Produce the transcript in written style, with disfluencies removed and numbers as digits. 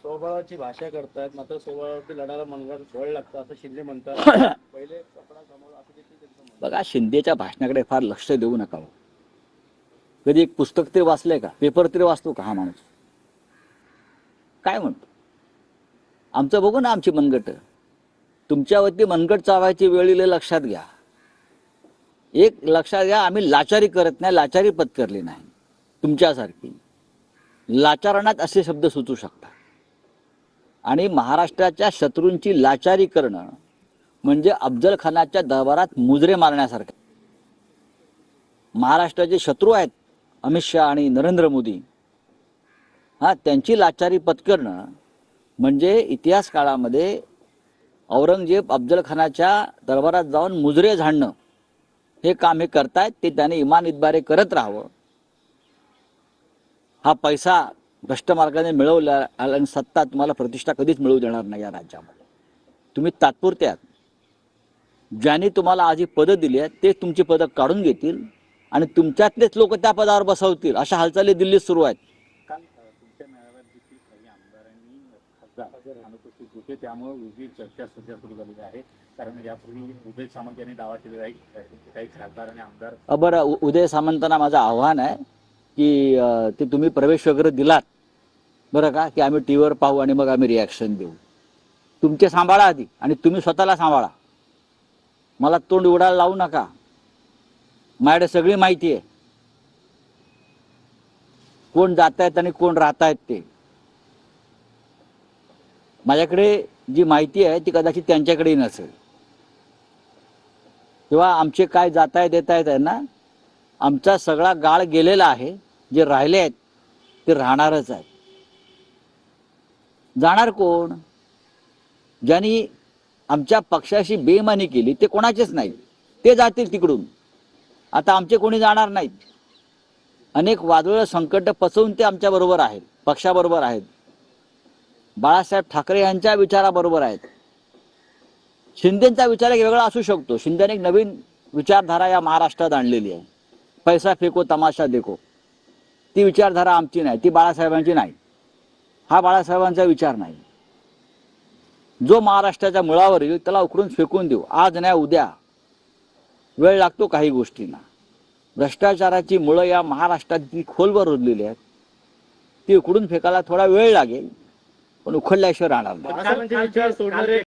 स्वबळाची भाषा करतायत, मात्र स्वबळावरती लढायला मनगट बळ लागतं असं शिंदे म्हणतात. पहिले कपडा समोर असं देखील त्यांचं म्हणणं आहे. बघा, शिंदेच्या भाषणाकडे फार लक्ष देऊ नका. कधी एक पुस्तक तरी वाचलंय का? पेपर तरी वाचतो का हा माणूस? काय म्हणतो? आमचं बघू ना, आमची मनगट. तुमच्यावरती मनगट चावायची वेळ येईल लक्षात घ्या. एक लक्षात घ्या, आम्ही लाचारी करत नाही, लाचारी पत्करली नाही. तुमच्यासारखी लाचारणात असे शब्द सुचू शकतात. आणि महाराष्ट्राच्या शत्रूंची लाचारी करणं म्हणजे अफजल खानाच्या दरबारात मुजरे मारण्यासारखं. महाराष्ट्राचे शत्रू आहेत अमित शहा आणि नरेंद्र मोदी, त्यांची लाचारी पत्करणं म्हणजे इतिहास काळामध्ये औरंगजेब अफजल खानाच्या दरबारात जाऊन मुजरे झाडणं हे काम हे करतायत. ते त्याने इमान इतबारे करत राहावं. हा पैसा भ्रष्ट मार्गाने मिळवला आणि सत्ता तुम्हाला प्रतिष्ठा कधीच मिळवू देणार नाही या राज्यामध्ये. तुम्ही तात्पुरते आहात. ज्यांनी तुम्हाला आधी पदं दिली आहेत ते तुमची पदं काढून घेतील आणि तुमच्यातलेच लोक त्या पदावर बसवतील. अशा हालचाली दिल्लीत सुरू आहेत. काल तुमच्या मेळाव्यात देखील काही आमदारांनी खासदार अनुपस्थित होते, त्यामुळे वेगळी चर्चा सध्या सुरू झालेली आहे. कारण यापूर्वी उदय सामंत यांनी दावा केलेला आहे की काही खासदार आणि आमदार. बरं, उदय सामंतांना माझं आव्हान आहे की ते तुम्ही प्रवेश वगैरे दिलात बरं का, की आम्ही टीव्हीवर पाहू आणि मग आम्ही रिॲक्शन देऊ. तुमचे सांभाळा आधी आणि तुम्ही स्वतःला सांभाळा. मला तोंड उडायला लावू नका. माझ्याकडे सगळी माहिती आहे कोण जात आहेत आणि कोण राहत आहेत ते. माझ्याकडे जी माहिती आहे ती कदाचित त्यांच्याकडेही नसेल. किंवा आमचे काय जात आहेत येत आहेत ना, आमचा सगळा गाळ गेलेला आहे. जे राहिले आहेत ते राहणारच आहेत. जाणार कोण? ज्यांनी आमच्या पक्षाशी बेईमानी केली ते कोणाचेच नाही, ते जातील तिकडून. आता आमचे कोणी जाणार नाहीत. अनेक वादळ संकट पचवून ते आमच्या बरोबर आहेत, पक्षाबरोबर आहेत, बाळासाहेब ठाकरे यांच्या विचाराबरोबर आहेत. शिंदेचा विचार एक वेगळा असू शकतो. शिंदेने एक नवीन विचारधारा या महाराष्ट्रात आणलेली आहे. पैसा फेको तमाशा देखो. ती विचारधारा आमची नाही, ती बाळासाहेबांची नाही. हा बाळासाहेबांचा विचार नाही. जो महाराष्ट्राच्या मुळावर येईल त्याला उकरून फेकून देऊ. आज नाही उद्या. वेळ लागतो काही गोष्टींना. भ्रष्टाचाराची मुळं या महाराष्ट्रात ती खोलवर रुजलेली आहेत. ती उकडून फेकायला थोडा वेळ लागेल, पण उखडल्याशिवाय राहणार नाही. विचार सोडणारे